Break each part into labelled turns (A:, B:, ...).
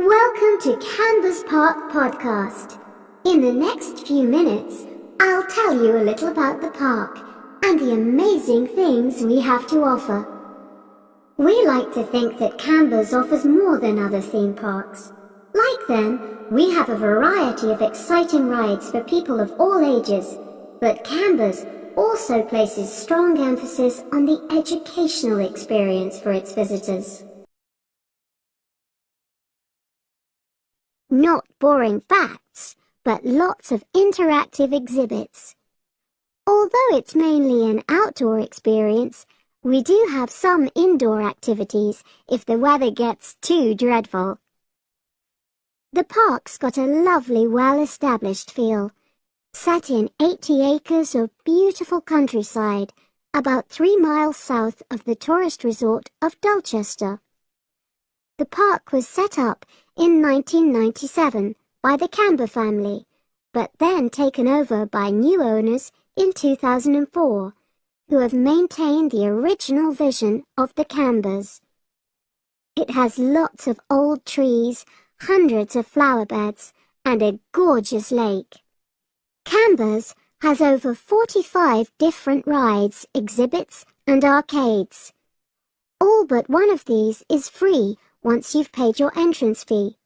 A: Welcome to Canvas Park Podcast. In the next few minutes, I'll tell you a little about the park and the amazing things we have to offer. We like to think that Canvas offers more than other theme parks. Like them, we have a variety of exciting rides for people of all ages, but Canvas also places strong emphasis on the educational experience for its visitors. Not boring facts, but lots of interactive exhibits. Although it's mainly an outdoor experience, we do have some indoor activities if the weather gets too dreadful. The park's got a lovely, well-established feel, set in 80 acres of beautiful countryside, about 3 miles south of the tourist resort of Dulchester. The park was set up in 1997 by the Camber family, but then taken over by new owners in 2004, who have maintained the original vision of the Cambers. It has lots of old trees, hundreds of flower beds, and a gorgeous lake. Cambers has over 45 different rides, exhibits, and arcades. All but one of these is free once you've paid your entrance fee.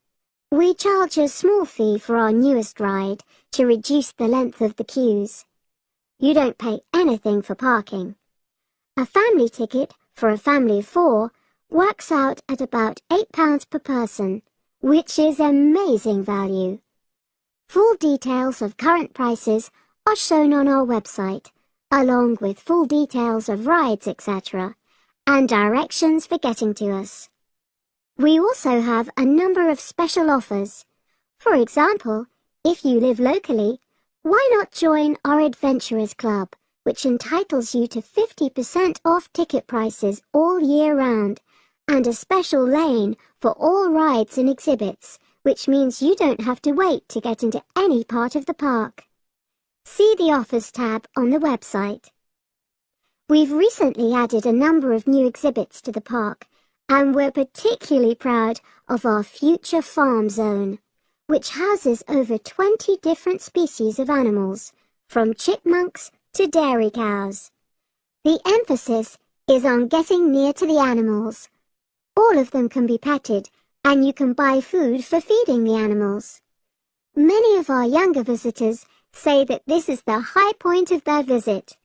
A: We charge a small fee for our newest ride to reduce the length of the queues. You don't pay anything for parking. A family ticket for a family of 4 works out at about £8 per person, which is amazing value. Full details of current prices are shown on our website, along with full details of rides, etc., and directions for getting to us. We also have a number of special offers. For example, if you live locally, why not join our Adventurers Club, which entitles you to 50% off ticket prices all year round, and a special lane for all rides and exhibits, which means you don't have to wait to get into any part of the park. See the Offers tab on the website. We've recently added a number of new exhibits to the park, and we're particularly proud of our Future Farm Zone, which houses over 20 different species of animals, from chipmunks to dairy cows. The emphasis is on getting near to the animals. All of them can be petted, and you can buy food for feeding the animals. Many of our younger visitors say that this is the high point of their visit.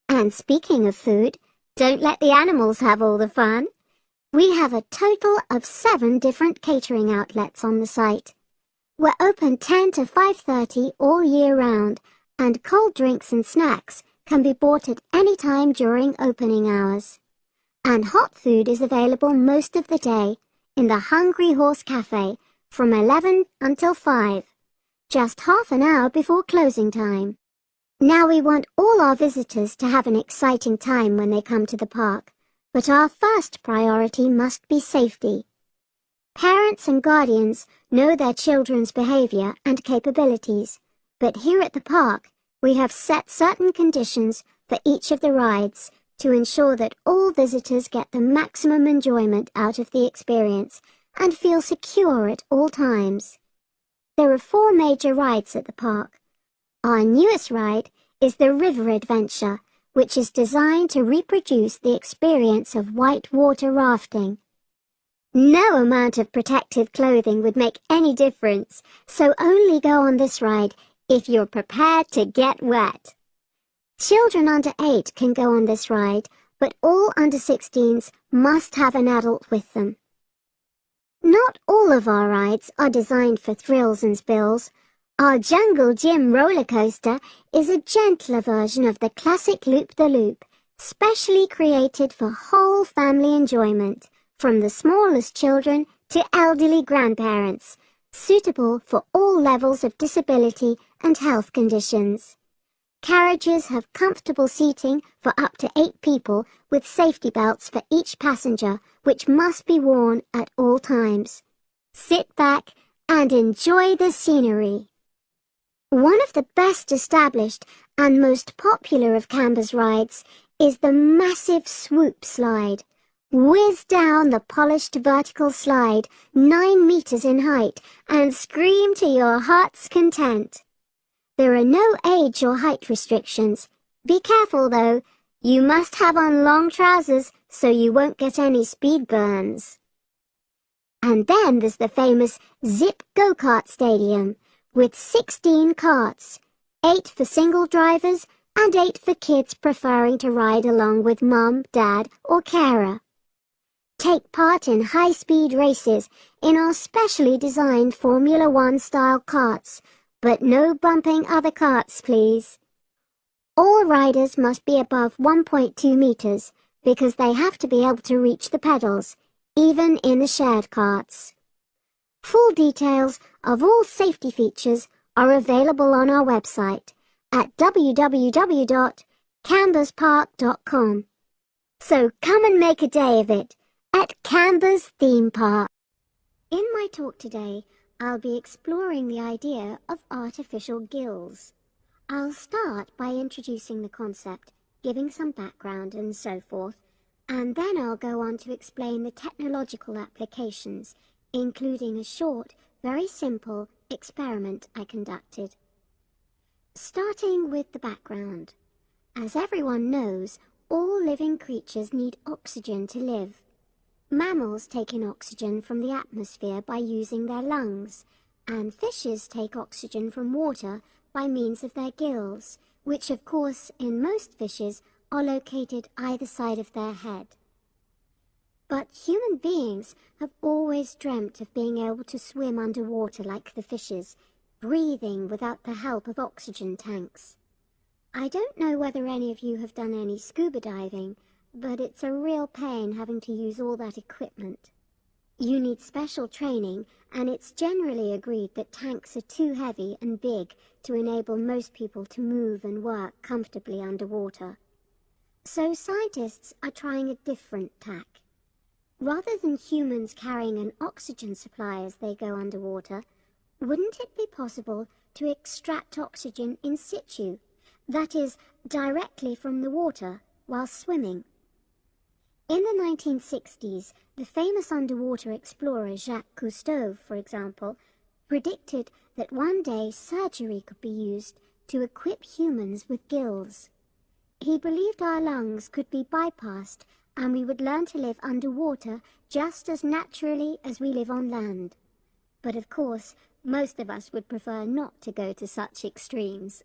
A: And speaking of food, don't let the animals have all the fun. We have a total of 7 different catering outlets on the site. We're open 10 to 5:30 all year round, and cold drinks and snacks can be bought at any time during opening hours. And hot food is available most of the day in the Hungry Horse Cafe from 11 until 5, just half an hour before closing time. Now we want all our visitors to have an exciting time when they come to the park. But our first priority must be safety. Parents and guardians know their children's behavior and capabilities, but here at the park, we have set certain conditions for each of the rides to ensure that all visitors get the maximum enjoyment out of the experience and feel secure at all times. There are 4 major rides at the park. Our newest ride is the River Adventure, which is designed to reproduce the experience of whitewater rafting. No amount of protective clothing would make any difference, so only go on this ride if you're prepared to get wet. Children under 8 can go on this ride, but all under 16s must have an adult with them. Not all of our rides are designed for thrills and spills. Our Jungle Gym roller coaster is a gentler version of the classic Loop-the-Loop, specially created for whole family enjoyment, from the smallest children to elderly grandparents, suitable for all levels of disability and health conditions. Carriages have comfortable seating for up to 8 people with safety belts for each passenger, which must be worn at all times. Sit back and enjoy the scenery. One of the best established and most popular of Camber's rides is the massive swoop slide, whiz down the polished vertical slide 9 meters in height and scream to your heart's content. There are no age or height restrictions. Be careful though, you must have on long trousers so you won't get any speed burns. And then there's the famous Zip Go-Kart Stadium with 16 karts, 8 for single drivers and 8 for kids preferring to ride along with mum, dad or carer. Take part in high-speed races in our specially designed Formula One style karts, but no bumping other karts, please. All riders must be above 1.2 meters because they have to be able to reach the pedals, even in the shared karts. Full details of all safety features are available on our website at www.camberspark.com. So come and make a day of it at Canberra's theme park. In my talk today, I'll be exploring the idea of artificial gills. I'll start by introducing the concept, giving some background and so forth, and then I'll go on to explain the technological applications, including a short, very simple experiment I conducted. Starting with the background. As everyone knows, all living creatures need oxygen to live. Mammals take in oxygen from the atmosphere by using their lungs, and fishes take oxygen from water by means of their gills, which of course in most fishes are located either side of their head. But human beings have always dreamt of being able to swim underwater like the fishes, breathing without the help of oxygen tanks. I don't know whether any of you have done any scuba diving, but it's a real pain having to use all that equipment. You need special training, and it's generally agreed that tanks are too heavy and big to enable most people to move and work comfortably underwater. So scientists are trying a different tack. Rather than humans carrying an oxygen supply as they go underwater, wouldn't it be possible to extract oxygen in situ, that is, directly from the water while swimming? In the 1960s, the famous underwater explorer Jacques Cousteau, for example, predicted that one day surgery could be used to equip humans with gills. He believed our lungs could be bypassed and we would learn to live underwater just as naturally as we live on land. But of course, most of us would prefer not to go to such extremes.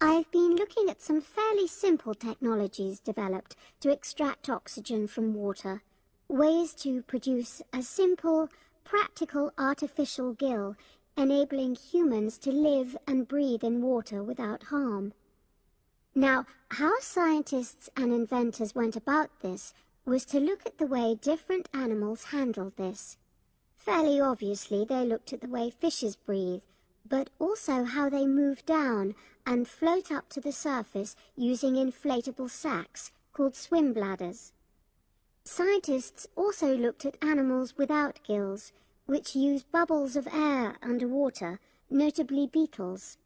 A: I've been looking at some fairly simple technologies developed to extract oxygen from water, ways to produce a simple, practical artificial gill, enabling humans to live and breathe in water without harm. Now, how scientists and inventors went about this was to look at the way different animals handled this. Fairly obviously, they looked at the way fishes breathe, but also how they move down and float up to the surface using inflatable sacs called swim bladders. Scientists also looked at animals without gills, which use bubbles of air underwater, notably beetles.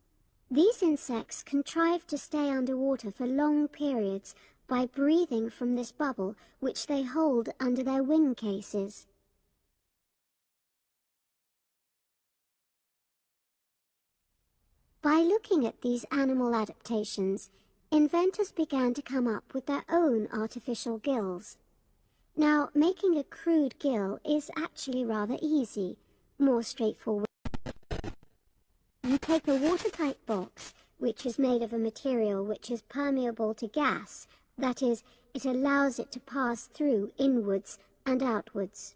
A: These insects contrive to stay underwater for long periods by breathing from this bubble, which they hold under their wing cases. By looking at these animal adaptations, inventors began to come up with their own artificial gills. Now, making a crude gill is actually rather easy, more straightforward. You take a watertight box, which is made of a material which is permeable to gas, that is, it allows it to pass through inwards and outwards.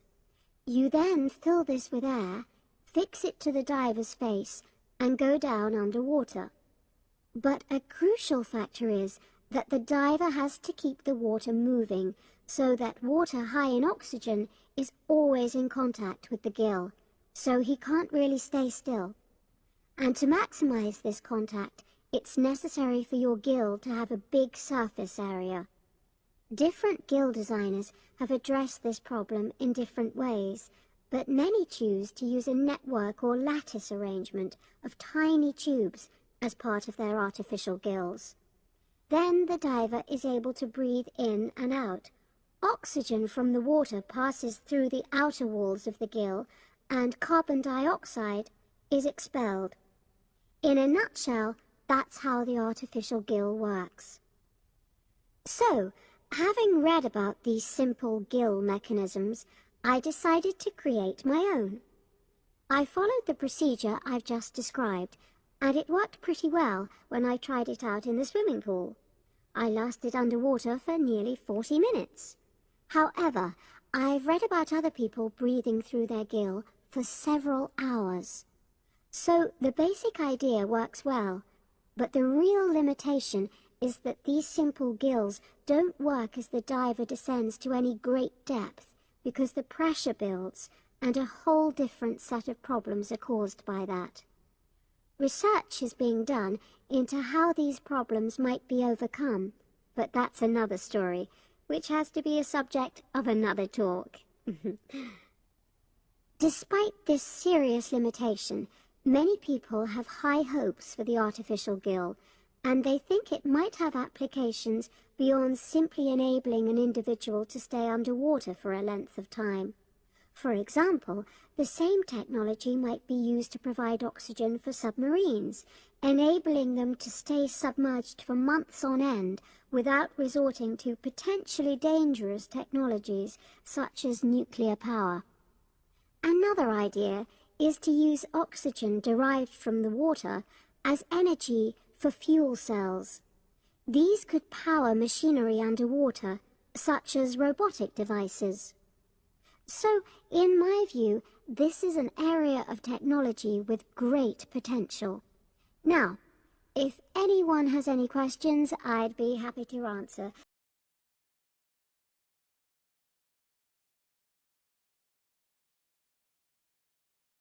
A: You then fill this with air, fix it to the diver's face, and go down underwater. But a crucial factor is that the diver has to keep the water moving so that water high in oxygen is always in contact with the gill, so he can't really stay still. And to maximize this contact, it's necessary for your gill to have a big surface area. Different gill designers have addressed this problem in different ways, but many choose to use a network or lattice arrangement of tiny tubes as part of their artificial gills. Then the diver is able to breathe in and out, Oxygen from the water passes through the outer walls of the gill and carbon dioxide is expelled. In a nutshell, that's how the artificial gill works. So, having read about these simple gill mechanisms, I decided to create my own. I followed the procedure I've just described, and it worked pretty well when I tried it out in the swimming pool. I lasted underwater for nearly 40 minutes. However, I've read about other people breathing through their gill for several hours. So the basic idea works well, but the real limitation is that these simple gills don't work as the diver descends to any great depth because the pressure builds and a whole different set of problems are caused by that. Research is being done into how these problems might be overcome, but that's another story, which has to be a subject of another talk. Despite this serious limitation, many people have high hopes for the artificial gill, and they think it might have applications beyond simply enabling an individual to stay underwater for a length of time. For example, the same technology might be used to provide oxygen for submarines, enabling them to stay submerged for months on end without resorting to potentially dangerous technologies such as nuclear power. Another idea is to use oxygen derived from the water as energy for fuel cells. These could power machinery underwater, such as robotic devices. So, in my view, this is an area of technology with great potential. Now, if anyone has any questions, I'd be happy to answer.